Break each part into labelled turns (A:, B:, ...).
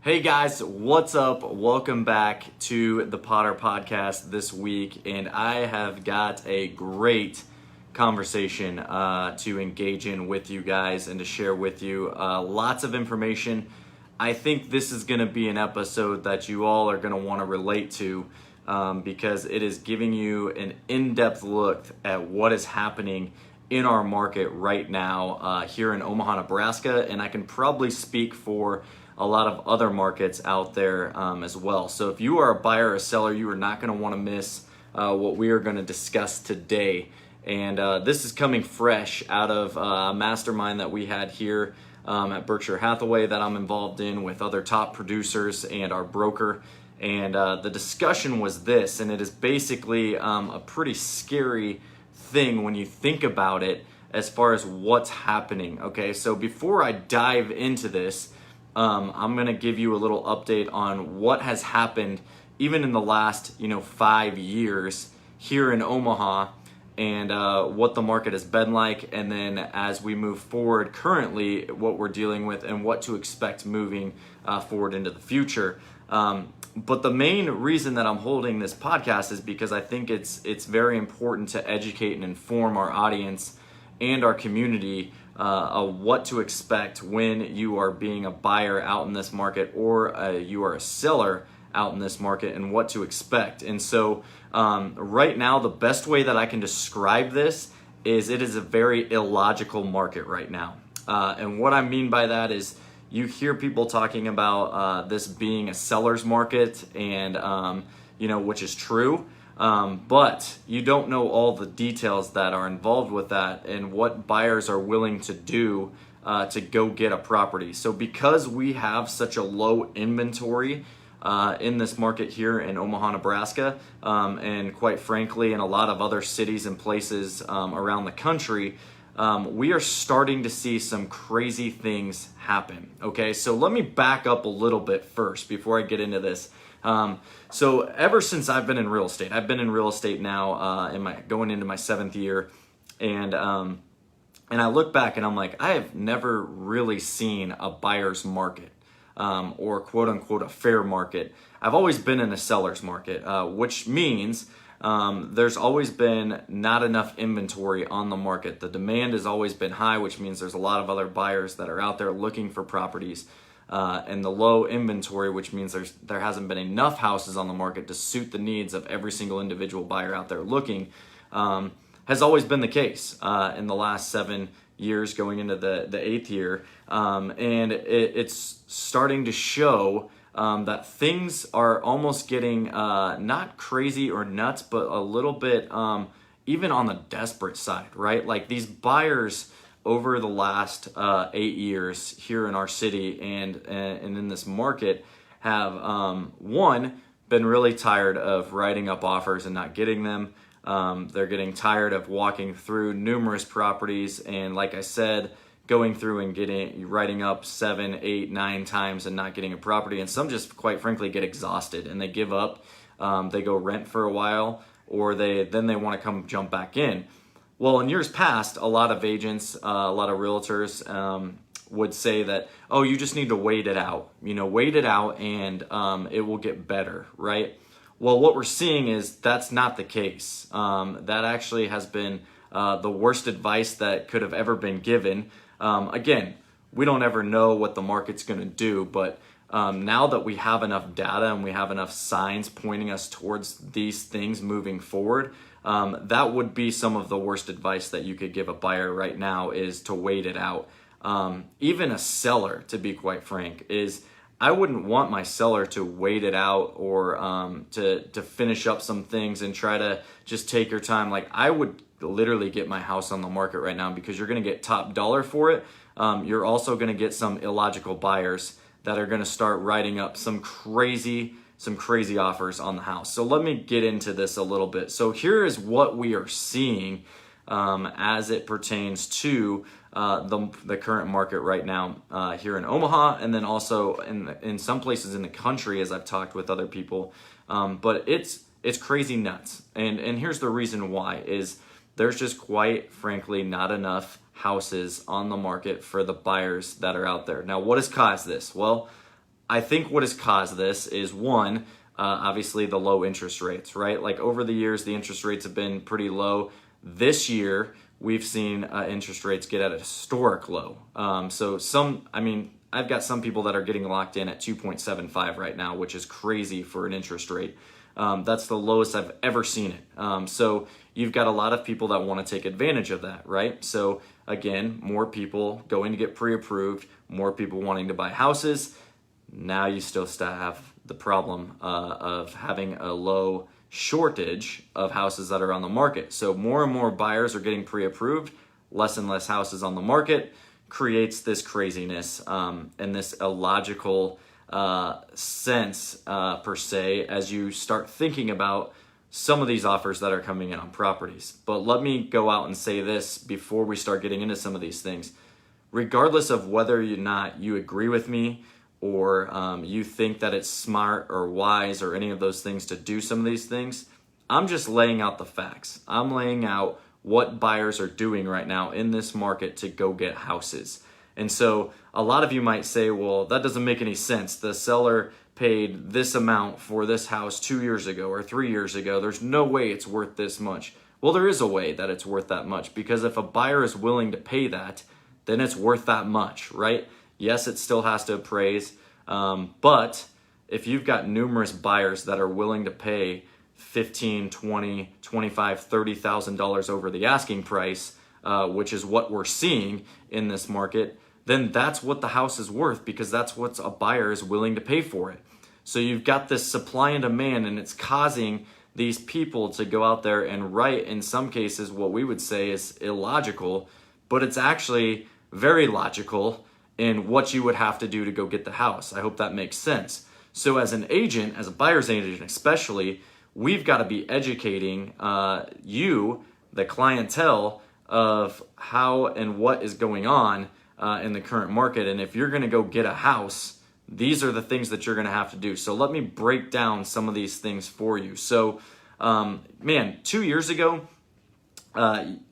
A: Hey guys, what's up? Welcome back to the Potter Podcast this week, and I have got a great conversation to engage in with you guys and to share with you. Lots of information. I think this is going to be an episode that you all are going to want to relate to because it is giving you an in-depth look at what is happening in our market right now here in Omaha, Nebraska, and I can probably speak for a lot of other markets out there as well. So if you are a buyer or a seller, you are not going to want to miss what we are going to discuss today. And this is coming fresh out of a mastermind that we had here at Berkshire Hathaway that I'm involved in with other top producers and our broker. And the discussion was this, and it is basically a pretty scary thing when you think about it as far as what's happening. Okay, so before I dive into this, I'm going to give you a little update on what has happened even in the last 5 years here in Omaha and what the market has been like, and then as we move forward currently what we're dealing with and what to expect moving forward into the future. But the main reason that I'm holding this podcast is because I think it's very important to educate and inform our audience and our community what to expect when you are being a buyer out in this market or you are a seller out in this market and what to expect. And so right now, the best way that I can describe this is it is a very illogical market right now. And what I mean by that is you hear people talking about this being a seller's market and, which is true. But you don't know all the details that are involved with that and what buyers are willing to do to go get a property. So because we have such a low inventory in this market here in Omaha, Nebraska, and quite frankly in a lot of other cities and places around the country, we are starting to see some crazy things happen. Okay, so let me back up a little bit first before I get into this. So ever since I've been in real estate, I've been in real estate now going into my 7th year, and I look back and I'm like, I have never really seen a buyer's market or quote unquote a fair market. I've always been in a seller's market, which means there's always been not enough inventory on the market. The demand has always been high, which means there's a lot of other buyers that are out there looking for properties. And the low inventory, which means there hasn't been enough houses on the market to suit the needs of every single individual buyer out there looking, has always been the case in the last 7 years going into the 8th year. And it's starting to show that things are almost getting not crazy or nuts, but a little bit even on the desperate side, right? Like these buyers over the last 8 years here in our city and in this market have, one, been really tired of writing up offers and not getting them. They're getting tired of walking through numerous properties and, like I said, going through and writing up 7, 8, 9 times and not getting a property. And some just, quite frankly, get exhausted and they give up. They go rent for a while, or then they want to come jump back in. Well, in years past, a lot of agents, a lot of realtors would say that, oh, you just need to wait it out. Wait it out and it will get better, right? Well, what we're seeing is that's not the case. That actually has been the worst advice that could have ever been given. Again, we don't ever know what the market's going to do, but now that we have enough data and we have enough signs pointing us towards these things moving forward, that would be some of the worst advice that you could give a buyer right now, is to wait it out. Even a seller, to be quite frank, I wouldn't want my seller to wait it out or to finish up some things and try to just take your time. Like, I would literally get my house on the market right now because you're going to get top dollar for it. You're also going to get some illogical buyers that are going to start writing up some crazy offers on the house. So let me get into this a little bit. So here is what we are seeing as it pertains to the current market right now here in Omaha, and then also in some places in the country, as I've talked with other people. But it's crazy nuts. And here's the reason why is there's just quite frankly not enough houses on the market for the buyers that are out there. Now, what has caused this? Well, I think what has caused this is one, obviously the low interest rates, right? Like over the years, the interest rates have been pretty low. This year, we've seen interest rates get at a historic low. I've got some people that are getting locked in at 2.75 right now, which is crazy for an interest rate. That's the lowest I've ever seen it. So you've got a lot of people that want to take advantage of that, right? So again, more people going to get pre-approved, more people wanting to buy houses. Now you still have the problem of having a low shortage of houses that are on the market. So more and more buyers are getting pre-approved, less and less houses on the market, creates this craziness and this illogical sense per se as you start thinking about some of these offers that are coming in on properties. But let me go out and say this before we start getting into some of these things. Regardless of whether or not you agree with me or you think that it's smart or wise or any of those things to do some of these things, I'm just laying out the facts. I'm laying out what buyers are doing right now in this market to go get houses. And so a lot of you might say, well, that doesn't make any sense. The seller paid this amount for this house 2 years ago or 3 years ago. There's no way it's worth this much. Well, there is a way that it's worth that much, because if a buyer is willing to pay that, then it's worth that much, right? Yes, it still has to appraise, but if you've got numerous buyers that are willing to pay $15,000, $20,000, $25,000, $30,000 over the asking price, which is what we're seeing in this market, then that's what the house is worth, because that's what a buyer is willing to pay for it. So you've got this supply and demand, and it's causing these people to go out there and write, in some cases, what we would say is illogical, but it's actually very logical in what you would have to do to go get the house. I hope that makes sense. So as an agent, as a buyer's agent especially, we've got to be educating you, the clientele, of how and what is going on in the current market. And if you're going to go get a house, these are the things that you're going to have to do. So let me break down some of these things for you. So, 2 years ago,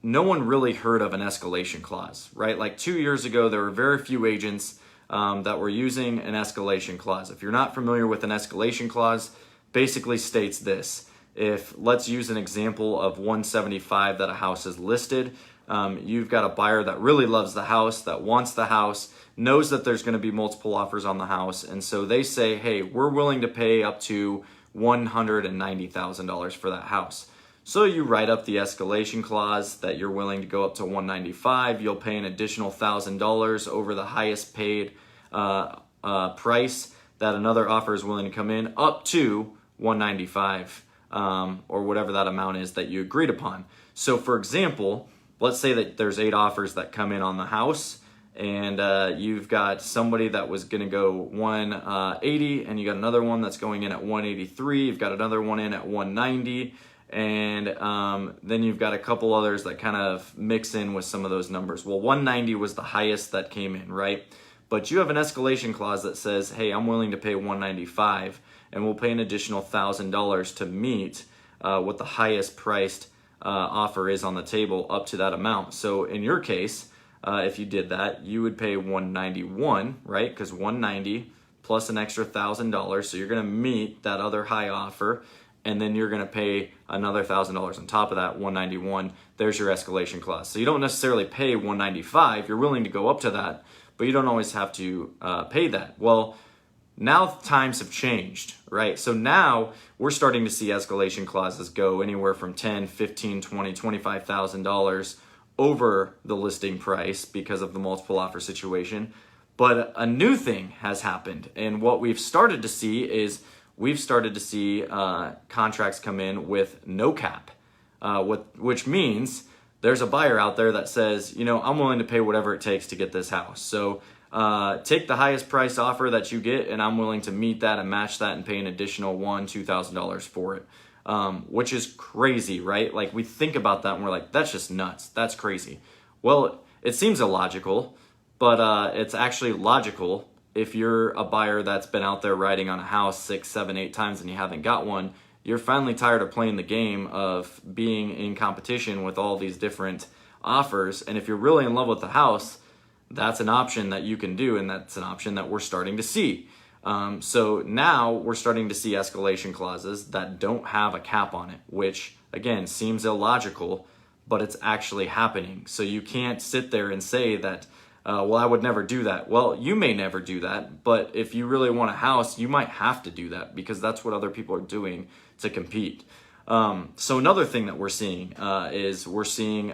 A: no one really heard of an escalation clause, right? Like 2 years ago, there were very few agents that were using an escalation clause. If you're not familiar with an escalation clause, basically states this. If, let's use an example of 175 that a house is listed, you've got a buyer that really loves the house, that wants the house, knows that there's going to be multiple offers on the house, and so they say, hey, we're willing to pay up to $190,000 for that house. So you write up the escalation clause that you're willing to go up to 195. You'll pay an additional $1,000 over the highest paid price that another offer is willing to come in, up to 195 or whatever that amount is that you agreed upon. So for example, let's say that there's 8 offers that come in on the house, and you've got somebody that was going to go 180, and you got another one that's going in at 183. You've got another one in at 190. And then you've got a couple others that kind of mix in with some of those numbers. Well, 190 was the highest that came in, right? But you have an escalation clause that says, hey, I'm willing to pay 195, and we'll pay an additional $1,000 to meet what the highest priced offer is on the table up to that amount. So in your case, if you did that, you would pay 191, right? Because 190 plus an extra $1,000, so you're going to meet that other high offer. And then you're going to pay another $1,000 on top of that, 191. There's your escalation clause. So you don't necessarily pay 195. You're willing to go up to that, but you don't always have to pay that. Well, now times have changed, right? So now we're starting to see escalation clauses go anywhere from $10,000, $15,000, $20,000, $25,000 over the listing price because of the multiple offer situation. But a new thing has happened, and what we've started to see is contracts come in with no cap, which means there's a buyer out there that says, I'm willing to pay whatever it takes to get this house. So take the highest price offer that you get, and I'm willing to meet that and match that and pay an additional $1,000, $2,000 for it, which is crazy, right? Like we think about that and we're like, that's just nuts. That's crazy. Well, it seems illogical, but it's actually logical. If you're a buyer that's been out there riding on a house 6, 7, 8 times and you haven't got one, you're finally tired of playing the game of being in competition with all these different offers. And if you're really in love with the house, that's an option that you can do, and that's an option that we're starting to see. So now we're starting to see escalation clauses that don't have a cap on it, which again seems illogical, but it's actually happening. So you can't sit there and say that, well, I would never do that. Well, you may never do that, but if you really want a house, you might have to do that because that's what other people are doing to compete. So another thing that we're seeing is we're seeing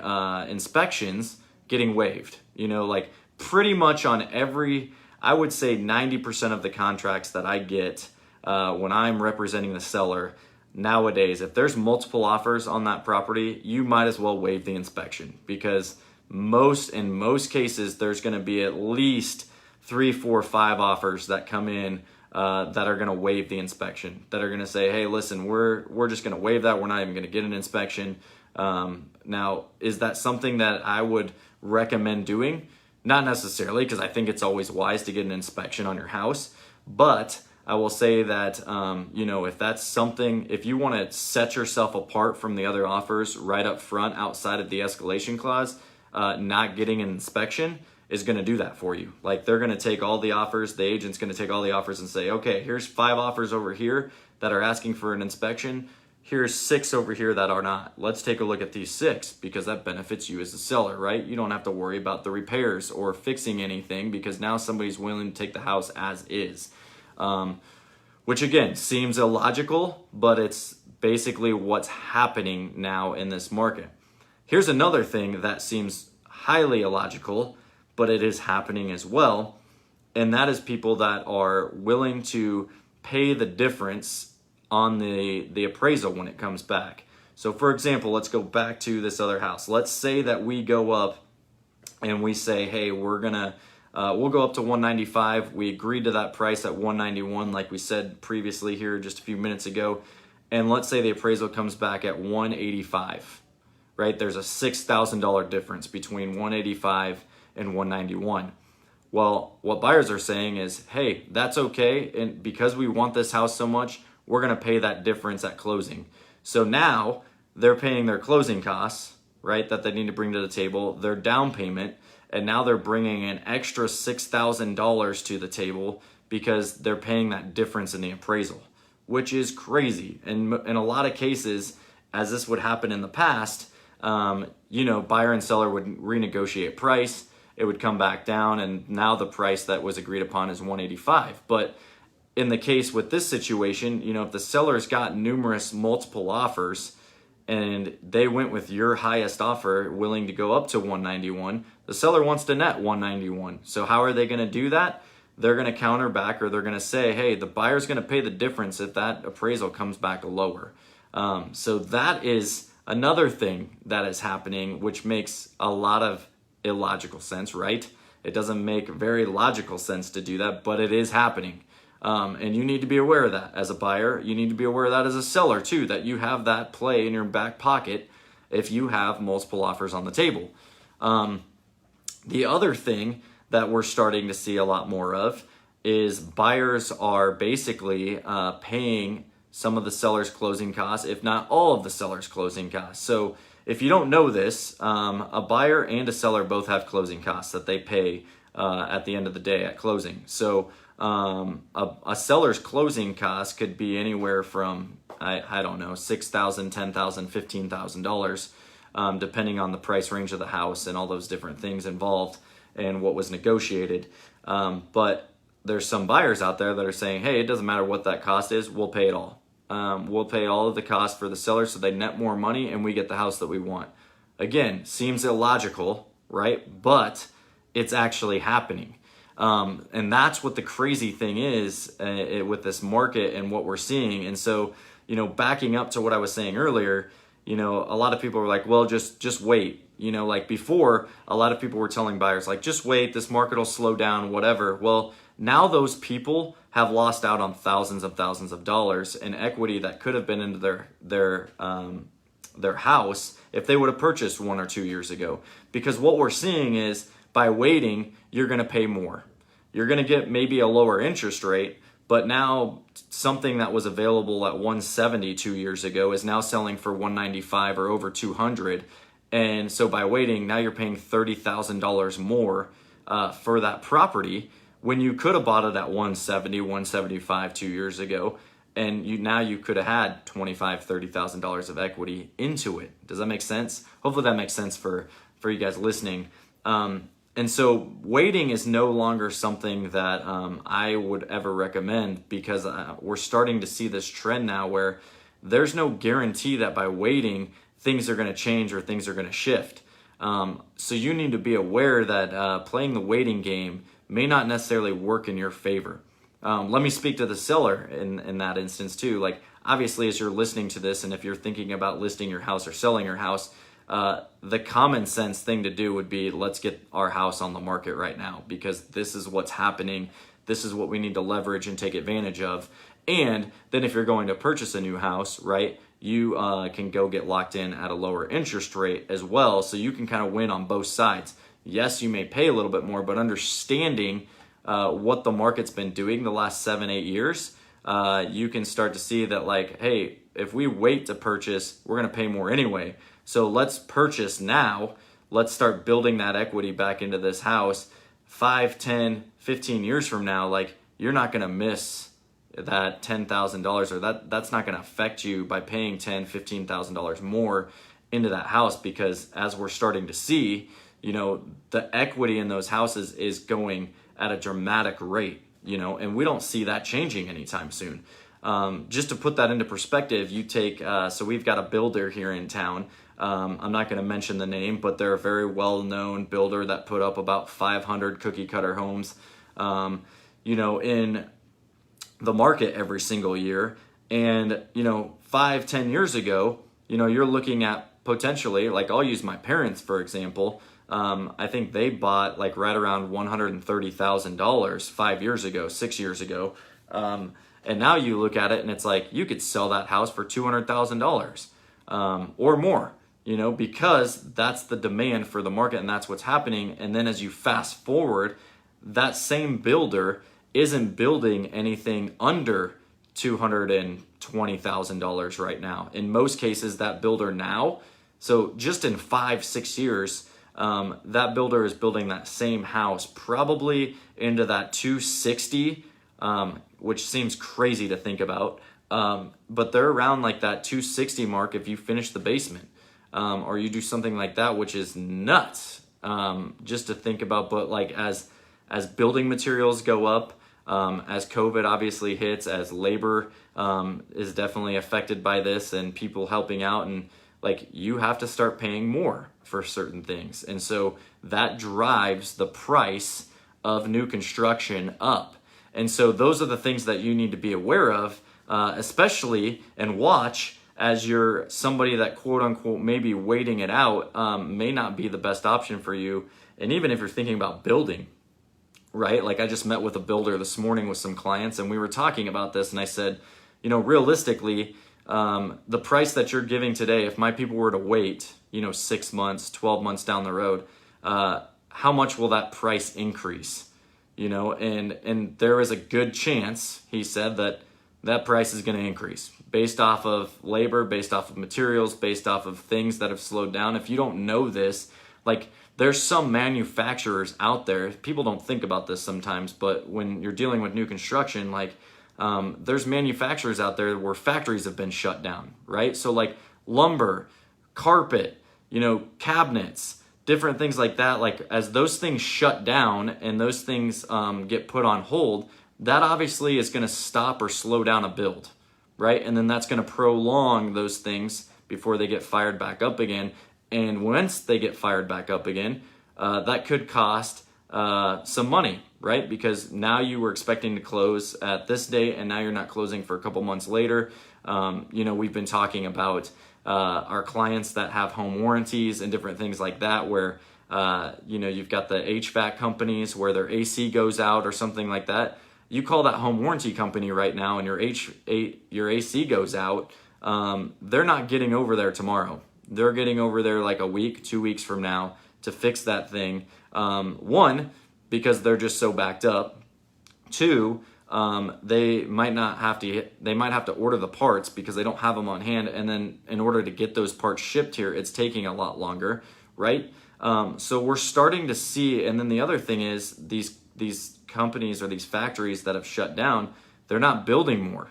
A: inspections getting waived. Like pretty much on every, I would say 90% of the contracts that I get when I'm representing the seller nowadays, if there's multiple offers on that property, you might as well waive the inspection because in most cases, there's going to be at least 3, 4, 5 offers that come in that are going to waive the inspection, that are going to say, hey, listen, we're just going to waive that. We're not even going to get an inspection. Now, is that something that I would recommend doing? Not necessarily, because I think it's always wise to get an inspection on your house. But I will say that, if that's something, if you want to set yourself apart from the other offers right up front outside of the escalation clause, not getting an inspection is going to do that for you. Like they're going to take all the offers, the agent's going to take all the offers and say, okay, here's 5 offers over here that are asking for an inspection. Here's 6 over here that are not. Let's take a look at these 6 because that benefits you as a seller, right? You don't have to worry about the repairs or fixing anything because now somebody's willing to take the house as is. Which again, seems illogical, but it's basically what's happening now in this market. Here's another thing that seems highly illogical, but it is happening as well, and that is people that are willing to pay the difference on the appraisal when it comes back. So for example, let's go back to this other house. Let's say that we go up and we say, hey, we'll go up to 195. We agreed to that price at 191, like we said previously here just a few minutes ago. And let's say the appraisal comes back at 185, right? There's a $6,000 difference between 185 and 191. Well, what buyers are saying is, hey, that's okay. And because we want this house so much, we're going to pay that difference at closing. So now they're paying their closing costs, right, that they need to bring to the table, their down payment, and now they're bringing an extra $6,000 to the table because they're paying that difference in the appraisal, which is crazy. And in a lot of cases, as this would happen in the past, buyer and seller would renegotiate price. It would come back down, and now the price that was agreed upon is 185. But in the case with this situation, if the seller's got multiple offers, and they went with your highest offer, willing to go up to 191, the seller wants to net 191. So how are they going to do that? They're going to counter back, or they're going to say, hey, the buyer's going to pay the difference if that appraisal comes back lower. So that is another thing that is happening, which makes a lot of illogical sense, right? It doesn't make very logical sense to do that, but it is happening. And you need to be aware of that as a buyer. You need to be aware of that as a seller too, that you have that play in your back pocket if you have multiple offers on the table. The other thing that we're starting to see a lot more of is buyers are basically paying some of the seller's closing costs, if not all of the seller's closing costs. So if you don't know this, a buyer and a seller both have closing costs that they pay at the end of the day at closing. So a seller's closing cost could be anywhere from, I don't know, $6,000, $10,000, $15,000, depending on the price range of the house and all those different things involved and what was negotiated. But there's some buyers out there that are saying, hey, it doesn't matter what that cost is, we'll pay it all. We'll pay all of the cost for the seller so they net more money and we get the house that we want. Again, seems illogical, right? But it's actually happening. And that's what the crazy thing is with this market and what we're seeing. And so, backing up to what I was saying earlier, a lot of people were like, well, just wait. Like before, a lot of people were telling buyers, like, just wait, this market will slow down, whatever. Well, now those people have lost out on thousands of dollars in equity that could have been into their house if they would have purchased 1 or 2 years ago. Because what we're seeing is by waiting, you're going to pay more. You're going to get maybe a lower interest rate, but now something that was available at 170 2 years ago is now selling for 195 or over 200. And so by waiting, now you're paying $30,000 more for that property, when you could have bought it at 170, 175 2 years ago, and now you could have had $25,000, $30,000 of equity into it. Does that make sense? Hopefully that makes sense for you guys listening. And so waiting is no longer something that I would ever recommend, because we're starting to see this trend now where there's no guarantee that by waiting things are going to change or things are going to shift. So you need to be aware that playing the waiting game may not necessarily work in your favor. Let me speak to the seller in that instance too. Like, obviously, as you're listening to this, and if you're thinking about listing your house or selling your house, the common sense thing to do would be, let's get our house on the market right now, because this is what's happening. This is what we need to leverage and take advantage of. And then if you're going to purchase a new house, right, you can go get locked in at a lower interest rate as well. So you can kind of win on both sides. Yes, you may pay a little bit more, but understanding what the market's been doing the last 7-8 years, you can start to see that, like, hey, if we wait to purchase, we're going to pay more anyway. So let's purchase now. Let's start building that equity back into this house. 5, 10, 15 years from now, like, you're not going to miss that $10,000, or that's not going to affect you by paying $10,000, $15,000 more into that house, because as we're starting to see, the equity in those houses is going at a dramatic rate, and we don't see that changing anytime soon. Just to put that into perspective, you take, so we've got a builder here in town. I'm not going to mention the name, but they're a very well-known builder that put up about 500 cookie cutter homes, in the market every single year. And, 5-10 years ago, you're looking at potentially, like, I'll use my parents, for example. I think they bought like right around $130,000 5 years ago, 6 years ago. And now you look at it and it's like, you could sell that house for $200,000 or more, because that's the demand for the market and that's what's happening. And then as you fast forward, that same builder isn't building anything under $220,000 right now. In most cases, that builder now, so just in 5-6 years, that builder is building that same house probably into that 260, which seems crazy to think about. But they're around like that 260 mark if you finish the basement, or you do something like that, which is nuts, just to think about. But like as building materials go up, as COVID obviously hits, as labor is definitely affected by this, and people helping out, and like you have to start paying more for certain things. And so that drives the price of new construction up. And so those are the things that you need to be aware of, especially, and watch as you're somebody that quote unquote maybe waiting it out, may not be the best option for you. And even if you're thinking about building, right? Like I just met with a builder this morning with some clients, and we were talking about this, and I said, realistically, the price that you're giving today, if my people were to wait, 6 months, 12 months down the road, how much will that price increase? And there is a good chance, he said, that price is going to increase based off of labor, based off of materials, based off of things that have slowed down. If you don't know this, like there's some manufacturers out there, people don't think about this sometimes, but when you're dealing with new construction, like there's manufacturers out there where factories have been shut down, right? So like lumber, carpet, cabinets, different things like that. Like as those things shut down and those things get put on hold, that obviously is going to stop or slow down a build, right? And then that's going to prolong those things before they get fired back up again. And once they get fired back up again, that could cost some money, right? Because now you were expecting to close at this date, and now you're not closing for a couple months later. We've been talking about our clients that have home warranties and different things like that, where you've got the HVAC companies where their AC goes out or something like that. You call that home warranty company right now, and your AC goes out. They're not getting over there tomorrow. They're getting over there like a week, 2 weeks from now to fix that thing. One, because they're just so backed up. Two, they might have to order the parts because they don't have them on hand. And then in order to get those parts shipped here, it's taking a lot longer, right? So we're starting to see, and then the other thing is these these companies or these factories that have shut down, they're not building more.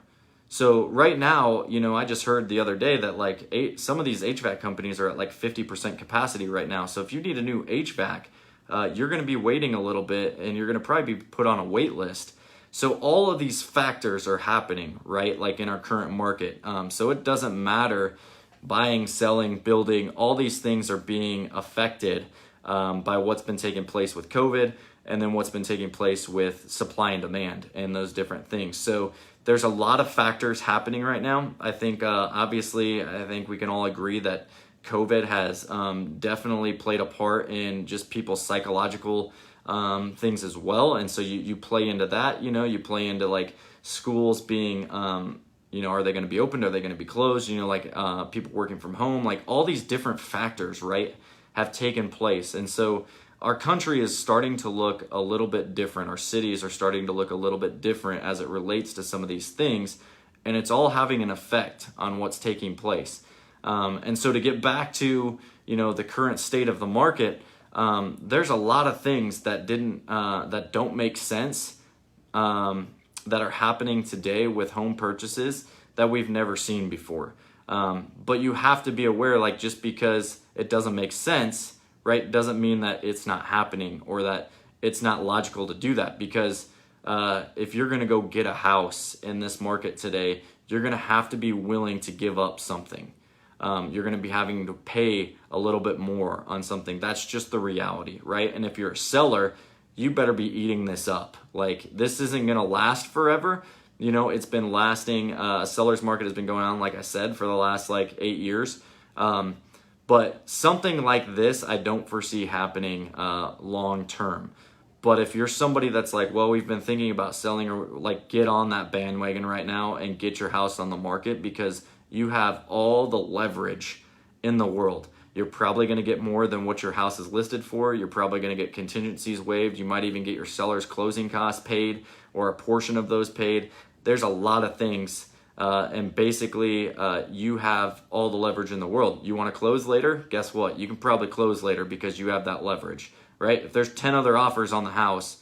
A: So right now, I just heard the other day that like some of these HVAC companies are at like 50% capacity right now. So if you need a new HVAC, you're going to be waiting a little bit, and you're going to probably be put on a wait list. So all of these factors are happening, right? Like in our current market. So it doesn't matter buying, selling, building, all these things are being affected by what's been taking place with COVID, and then what's been taking place with supply and demand and those different things. So there's a lot of factors happening right now. I think, obviously, I think we can all agree that COVID has definitely played a part in just people's psychological things as well. And so you play into that, you play into like schools being, are they going to be open? Are they going to be closed? People working from home, like all these different factors, right, have taken place. And so our country is starting to look a little bit different. Our cities are starting to look a little bit different as it relates to some of these things. And it's all having an effect on what's taking place. And so to get back to, the current state of the market, there's a lot of things that that don't make sense, that are happening today with home purchases that we've never seen before. But you have to be aware, like just because it doesn't make sense, right, doesn't mean that it's not happening or that it's not logical to do that. Because if you're going to go get a house in this market today, you're going to have to be willing to give up something. You're going to be having to pay a little bit more on something. That's just the reality, right? And if you're a seller, you better be eating this up. Like, this isn't going to last forever. It's been lasting. A seller's market has been going on, like I said, for the last 8 years. But something like this, I don't foresee happening long term. But if you're somebody that's like, well, we've been thinking about selling, or like get on that bandwagon right now and get your house on the market, because you have all the leverage in the world. You're probably going to get more than what your house is listed for. You're probably going to get contingencies waived. You might even get your seller's closing costs paid, or a portion of those paid. There's a lot of things. And basically, you have all the leverage in the world. You want to close later? Guess what? You can probably close later because you have that leverage, right? If there's 10 other offers on the house,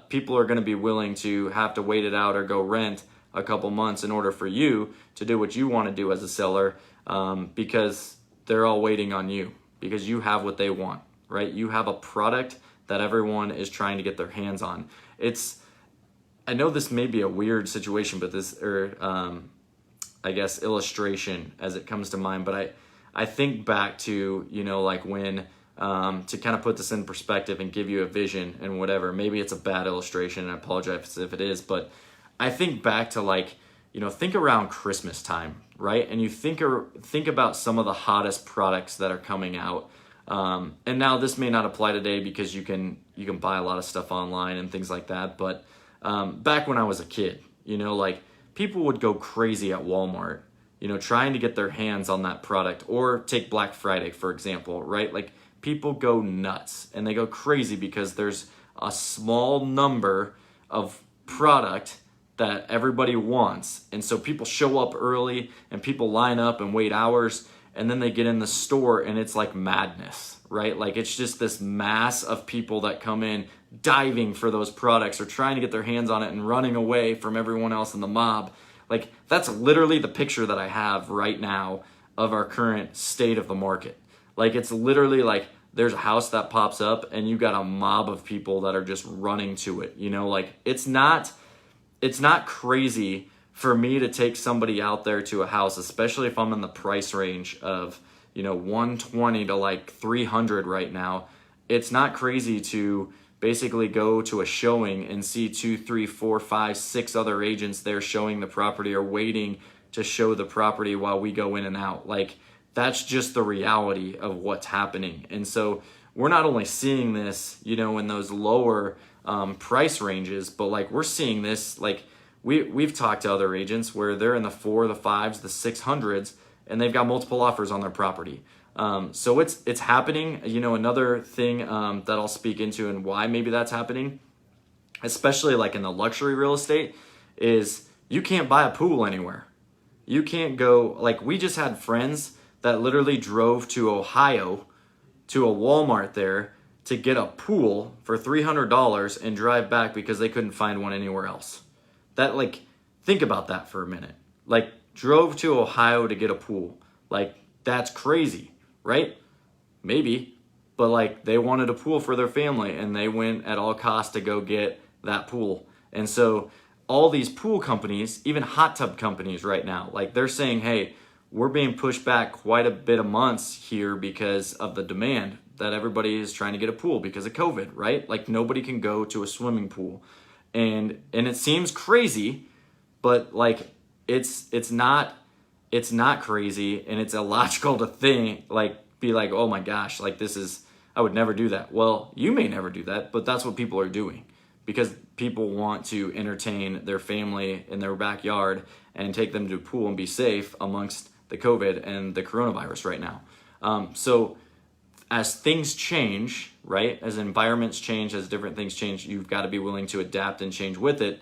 A: people are going to be willing to have to wait it out or go rent a couple months in order for you to do what you want to do as a seller, because they're all waiting on you, because you have what they want, right? You have a product that everyone is trying to get their hands on. I know this may be a weird situation, but I guess illustration as it comes to mind, but I think back to, when, to kind of put this in perspective and give you a vision and whatever, maybe it's a bad illustration, and I apologize if it is, but I think back to think around Christmas time, right? And you think about some of the hottest products that are coming out. And now this may not apply today because you can buy a lot of stuff online and things like that. But back when I was a kid, people would go crazy at Walmart, trying to get their hands on that product. Or take Black Friday, for example, right? Like, people go nuts and they go crazy because there's a small number of product that everybody wants. And so people show up early and people line up and wait hours, and then they get in the store and it's like madness, right? Like, it's just this mass of people that come in diving for those products or trying to get their hands on it and running away from everyone else in the mob. Like, that's literally the picture that I have right now of our current state of the market. Like, it's literally like there's a house that pops up and you got a mob of people that are just running to it. Like, it's not crazy for me to take somebody out there to a house, especially if I'm in the price range of, 120 to 300 right now. It's not crazy to basically go to a showing and see 2, 3, 4, 5, 6 other agents there showing the property or waiting to show the property while we go in and out. Like, that's just the reality of what's happening. And so we're not only seeing this, in those lower price ranges, but we're seeing this, we've talked to other agents where they're in the 4, the 5s, the 600s, and they've got multiple offers on their property. So it's happening. Another thing that I'll speak into and why maybe that's happening, especially in the luxury real estate, is you can't buy a pool anywhere. You can't go, we just had friends that literally drove to Ohio to a Walmart there to get a pool for $300 and drive back because they couldn't find one anywhere else. That, like, think about that for a minute. Like, drove to Ohio to get a pool. Like, that's crazy, right? Maybe. But, like, they wanted a pool for their family, and they went at all costs to go get that pool. And so all these pool companies, even hot tub companies right now, like, they're saying, hey, we're being pushed back quite a bit of months here because of the demand that everybody is trying to get a pool because of COVID, right? Like, nobody can go to a swimming pool. And it seems crazy, but, like, it's not crazy, and it's illogical to think, like, be like, oh my gosh, like, I would never do that. Well, you may never do that, but that's what people are doing because people want to entertain their family in their backyard and take them to a pool and be safe amongst the COVID and the coronavirus right now. So as things change, right, as environments change, as different things change, you've got to be willing to adapt and change with it,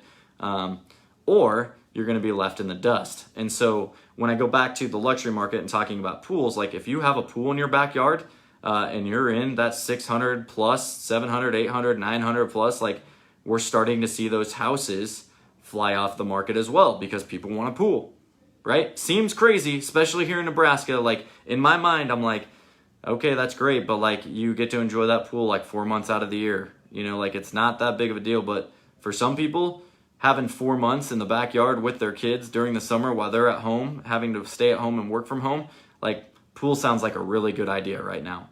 A: or you're going to be left in the dust. And so when I go back to the luxury market and talking about pools, like, if you have a pool in your backyard and you're in that 600 plus, 700, 800, 900 plus, like, we're starting to see those houses fly off the market as well because people want a pool, right? Seems crazy, especially here in Nebraska. Like, in my mind, I'm like, okay, that's great, but, like, you get to enjoy that pool like 4 months out of the year. You know, like, it's not that big of a deal, but for some people, having 4 months in the backyard with their kids during the summer while they're at home, having to stay at home and work from home, like, pool sounds like a really good idea right now.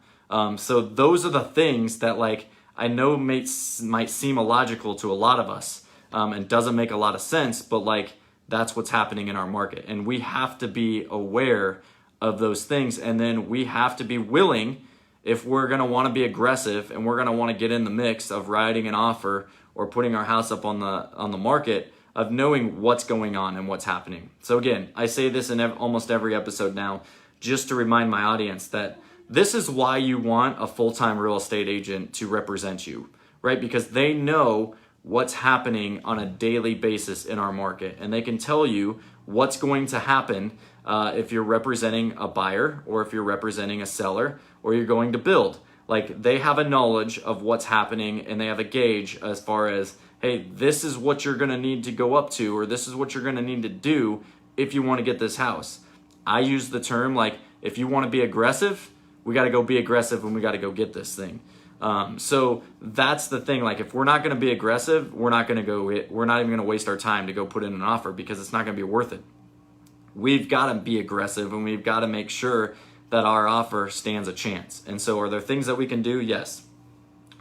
A: So those are the things that, like, I know might seem illogical to a lot of us, and doesn't make a lot of sense, but, like, that's what's happening in our market. And we have to be aware of those things, and then we have to be willing, if we're going to want to be aggressive and we're going to want to get in the mix of writing an offer or putting our house up on the market, of knowing what's going on and what's happening. So again, I say this in almost every episode now, just to remind my audience that this is why you want a full-time real estate agent to represent you, right? Because they know what's happening on a daily basis in our market, and they can tell you what's going to happen if you're representing a buyer, or if you're representing a seller, or you're going to build. Like, they have a knowledge of what's happening, and they have a gauge as far as, hey, this is what you're going to need to go up to, or this is what you're going to need to do if you want to get this house. I use the term, like, if you want to be aggressive, we got to go be aggressive, and we got to go get this thing. So that's the thing. Like, if we're not going to be aggressive, we're not even going to waste our time to go put in an offer, because it's not going to be worth it. We've got to be aggressive, and we've got to make sure that our offer stands a chance. And so, are there things that we can do? Yes.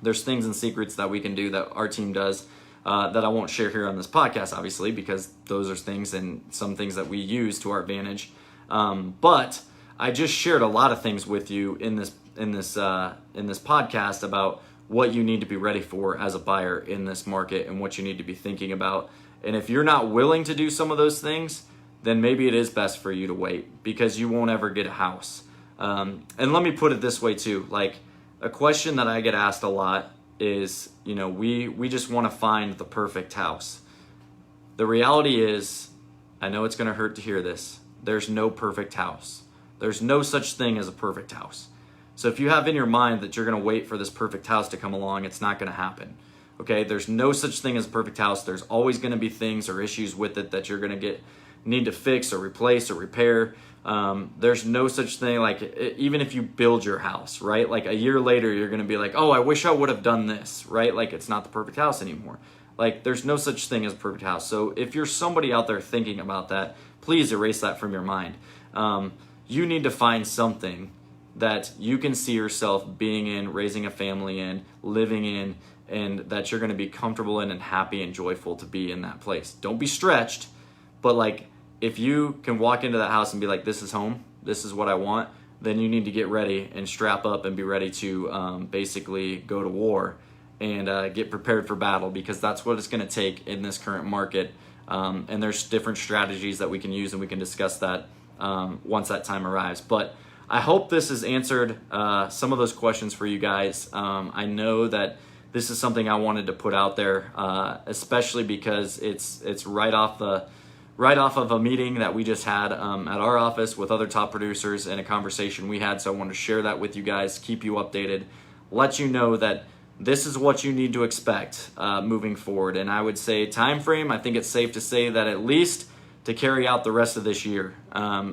A: There's things and secrets that we can do that our team does that I won't share here on this podcast, obviously, because those are things and some things that we use to our advantage. But I just shared a lot of things with you in this podcast about what you need to be ready for as a buyer in this market and what you need to be thinking about. And if you're not willing to do some of those things, then maybe it is best for you to wait, because you won't ever get a house. And let me put it this way too. Like, a question that I get asked a lot is, you know, we just want to find the perfect house. The reality is, I know it's going to hurt to hear this, there's no perfect house. There's no such thing as a perfect house. So if you have in your mind that you're going to wait for this perfect house to come along, it's not going to happen. Okay? There's no such thing as a perfect house. There's always going to be things or issues with it that you're going to need to fix or replace or repair. There's no such thing, like, even if you build your house, right? Like, a year later, you're going to be like, oh, I wish I would have done this, right? Like, it's not the perfect house anymore. Like, there's no such thing as a perfect house. So if you're somebody out there thinking about that, please erase that from your mind. You need to find something that you can see yourself being in, raising a family in, living in, and that you're going to be comfortable in and happy and joyful to be in that place. Don't be stretched, but, like, if you can walk into that house and be like, this is home, this is what I want, then you need to get ready and strap up and be ready to basically go to war and get prepared for battle, because that's what it's going to take in this current market. And there's different strategies that we can use, and we can discuss that once that time arrives. But I hope this has answered some of those questions for you guys. I know that this is something I wanted to put out there, especially because it's right off of a meeting that we just had at our office with other top producers and a conversation we had. So I wanted to share that with you guys, keep you updated. let you know that this is what you need to expect moving forward. And I would say time frame, I think it's safe to say that at least to carry out the rest of this year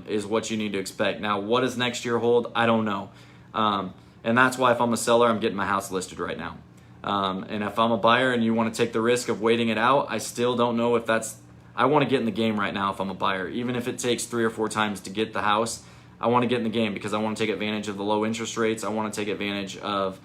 A: is what you need to expect. Now, what does next year hold? I don't know. And that's why if I'm a seller, I'm getting my house listed right now. And if I'm a buyer and you want to take the risk of waiting it out, I still don't know if I want to get in the game right now if I'm a buyer. Even if it takes 3 or 4 times to get the house, I want to get in the game because I want to take advantage of the low interest rates. I want to take advantage of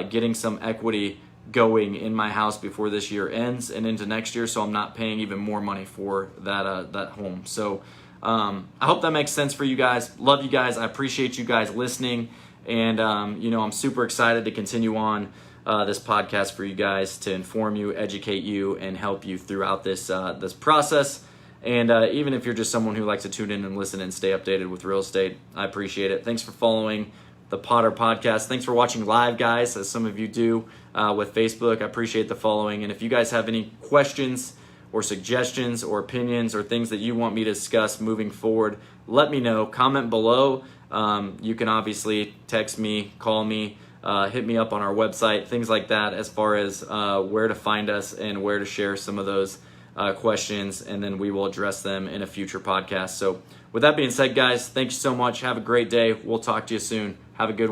A: getting some equity going in my house before this year ends and into next year, so I'm not paying even more money for that home. So I hope that makes sense for you guys. Love you guys. I appreciate you guys listening. And, I'm super excited to continue on this podcast for you guys to inform you, educate you, and help you throughout this process. And even if you're just someone who likes to tune in and listen and stay updated with real estate, I appreciate it. Thanks for following the Potter Podcast. Thanks for watching live, guys, as some of you do with Facebook. I appreciate the following. And if you guys have any questions or suggestions or opinions or things that you want me to discuss moving forward, let me know. Comment below. You can obviously text me, call me, hit me up on our website, things like that, as far as where to find us and where to share some of those questions, and then we will address them in a future podcast. So with that being said, guys, thank you so much. Have a great day. We'll talk to you soon. Have a good one.